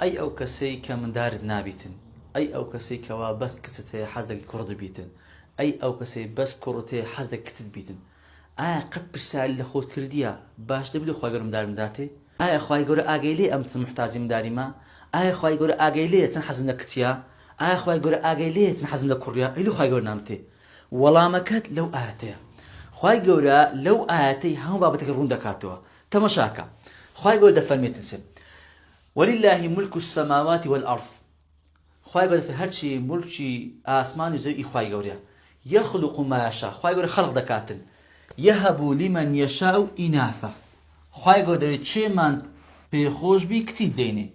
ئەی ئەو کەسەی کە مندارت نابیتن، ئەی ئەو کەسەی کەوا بەس کچت هەیە حەزێکی کوڕت بیتن، ئەی ئەو کەسەی بەس کوڕت هەیە حەزێک کچت بیتن، ئایا قەت پرسیاری لە خۆت کردیە باش دەبی لە خۆی گەورە مندار منداتێ؟ ئایا خۆی گەورە ئاگەی لێ ئەم چەند محتاجی منداریمە؟ ئایا خۆی گەورە ئاگەی لێ چەند حەزم لە کچیە؟ ئایا خۆی گەورە ئاگەی لێ چەند حەزم لە کوڕیە؟ ئەی لە خۆی گەورە نامتێ؟ وەڵامەکەت لەو ئاەتەیە. خۆی گەورە لەو ئاەتەی هەموو بابەتێکی ڕوون دەکاتەوە. تەماشاکە خۆی گەورە دەفەرمێتن سێ ولله ملك السماوات والأرض. خواهي قول في هرشي ملكي آسمان زي خواهي قولي يخلق ما يشاء. خواهي قول خلق دكاتن يهب لمن يشاء إناثا. خواهي قول چه من بيخوش بي كتير ديني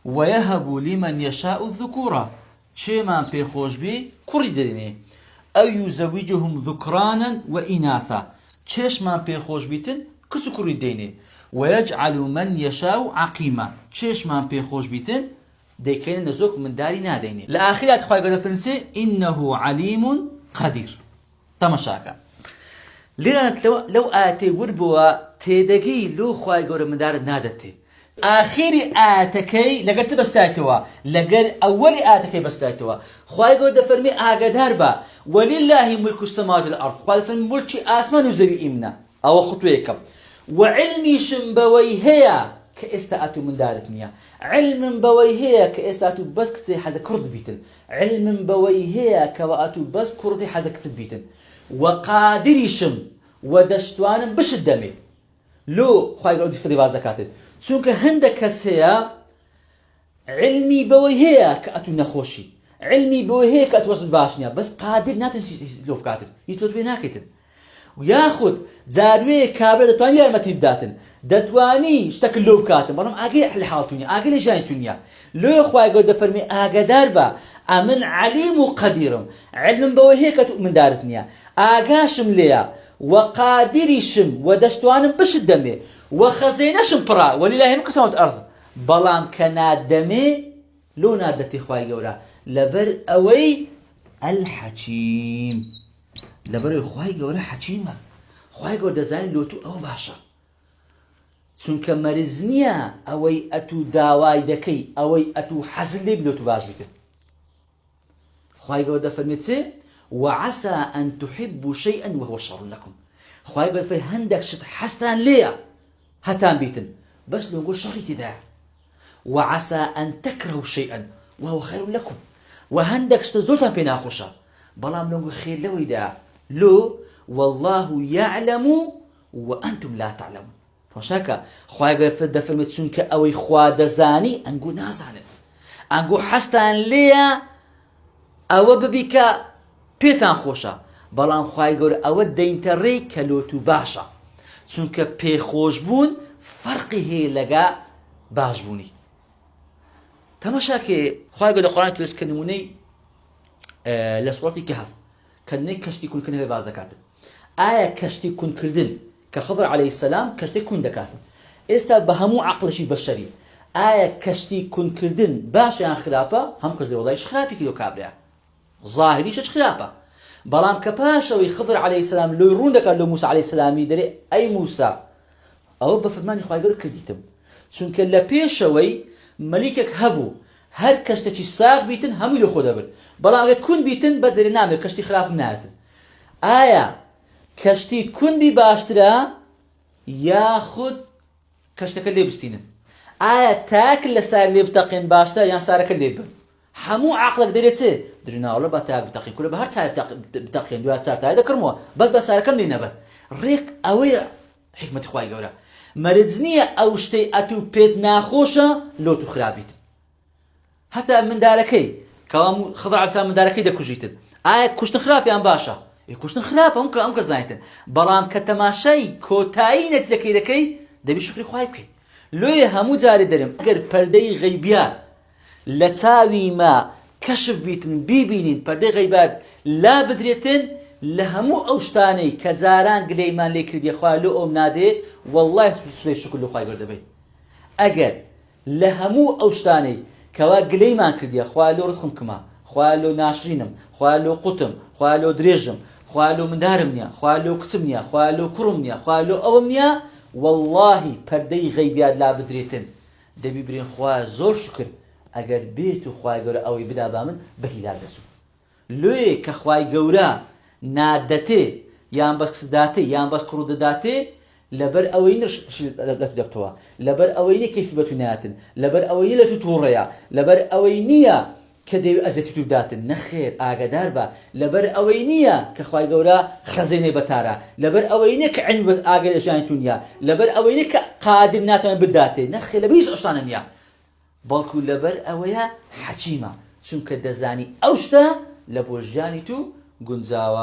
ويهب لمن يشاء الذكورة. چه من بيخوش بي كوري ديني أو يزوجهم ذكرانا وإناثا. چش من بيخوش بيتن كسو كوري ديني ويجعل من يشاء عقيما. چش من بيخوش بيتن ديكين نزوك من داري ناديني. لآخرات خواهي قول فرنسي إنه عليم قدير. تماشاكا ليرانت لو آتي وربوا تيدقي لو خواهي قول من دار نادتي آخيري آتكي لقد بستايتوا لقد أولي آتكي بستايتوا. خواهي قول دفرمي آقادار با ولله ملك السماوات والأرض. خواهي فرمي ملكي آسمان وزوي إمنا أو خطويكم وعلمي شنبوي هي كإستاتو من دارتنيا. علم بوي هي كإستاتو بس كتي حزا كرد بيتن. علم بوي هي كواتو بس كردي حزا كتب بيتن. وقادري شم ودشتوانم بش الدمي لو خواهي قرد في باز دكاتن چونك هندك هسيا علمي بوي هي كأتو نخوشي علمي بوي هي كأتو وصل باشنيا بس قادر ناتن لو بكاتن يتوت بيناكتن وياخد زاروي كابل دتواني يرمتي بداتن دتواني اشتكل لو بكاتن بلام اقل احلى حالتونيا اقل جايتونيا لو خواي قد فرمي اقدار با امن عليم وقديرم علم بوهيك من دارتنيا اقاشم ليا وقادريشم ودشتوانم بش الدمي وخزينشم برا ولله ملك السماوات والارض بلام كنادمي لو نادتي خواي قورا لبر اوي الحكيم لبر خواهي قوله حكيمة. خواهي قوله دزاني لوتو أو باشا چونك مرزنيا أوي أتو داواي دكي أوي أتو حزلي بلوتو باش بيتن. خواهي قوله دفرميتي وعسى أن تحبوا شيئا وهو شر لكم. خواهي قوله في هندك شت حستان ليا هتان بيتن بس لو نقول شري تدا. وعسى أن تكرهوا شيئا وهو خير لكم وهندك شت زولتان بين أخوشا بلام لو نقول خير لو يدا لو والله يعلم وأنتم لا تعلمون. فشاكا خواهي قد فرمت سنك أوي خواه دزاني أنقو نازانن أنقو حستان ليا أو ببيكا بيتان خوشا بلان خواهي قد أو دينتري كلوتو باشا سنك بي خوش بون فرقي هي لقا باش بوني. تماشاكي خواهي قد القرآن تلس كنموني لسورة كهف كني كشتي كون كنه باز دكاتن آية كشتي كون كردن كخضر عليه السلام كشتي كون دكاتن استا بهمو عقل شي بشري آية كشتي كون كردن باش يعني خلافة هم كزدي والله ايش خلافي كيلو كابريا ظاهري شش خلافة بلان كباشا ويخضر عليه السلام لو يرون دكا لو موسى عليه السلام يدري اي موسى او بفرماني خواهي قرر كرديتم چونك لبيشوي مليكك هبو هر كشتي ساق بيتن هم يلو خدا بر بلا اگه كون بيتن بدل نامه كشتي خراب ناتن آیا كشتي كون بي باشترا يا خود كشتك اللي بستينن آیا تاكل لسار اللي بتقين باشترا يا سارك اللي بن همو عقلك دريتسي درنا والله بتاك بتقين كله بهر سار بتقين دو سار تاي دكرمو بس سارك اللي نبر ريك اوي حكمه خوي غورا مرزنيه اوشتي اتو بيت ناخوشه لو تو خرابيت حتى من داركي كوام خضر على من داركي ده كوجيتن كوشتن خراب يا باشا كوشتن خراب هم زايتن بلام كتماشي كوتاي نتزكي دكي ده بشكري خوايبكي لو همو جاري درم اگر پردي غيبيات لتاوي ما كشف بيتن بيبينين پردي غيبات لا بدريتن لهمو اوشتاني كزاران قليمان ليكرد يا خواه لو ام نادي والله سوي شكر لو خواي قردبي اگر لهمو اوشتاني كوا قليمان كرديا خوالو رزقم كما خوالو ناشرينم خوالو قطم خوالو دريجم خوالو مندارمنيا خوالو كتمنيا خوالو كرمنيا خوالو اومنيا والله پردي غيبيات لا بدريتن دبي برين خوا زور شكر ئەگەر بێت و خوای گەورە ئەوەی بدا با من بە هیلال دەچوو لێ کە خوای گەورە نادەتێ یان بەس کچ داتێ یان بەس کوڕ دەداتێ لەبەر ئەوەی لە تو دەبتەوە لەبەر ئەوەی نییە کەیفی بە تو ناتن لەبەر ئەوەی لە تو تووڕەیە لەبەر ئەوەی نییە کە دەوێت ئەزەتی تو بداتن نەخێر ئاگادار بە لەبەر ئەوەی نییە کە خوای گەورە خەزێنێ بەتارە لەبەر ئەوەی نییە کە عیلم ئاگای لەژیانی تو نییە لەبەر ئەوەی نییە کە قادر ناتوانێت بداتێ نەخێر لەبەر هیچ شتانە نییە بەڵکو لەبەر ئەوەیە حەکیمە چونکە دەزانی ئەو شتە لە بۆ ژیانی تو گونجاوە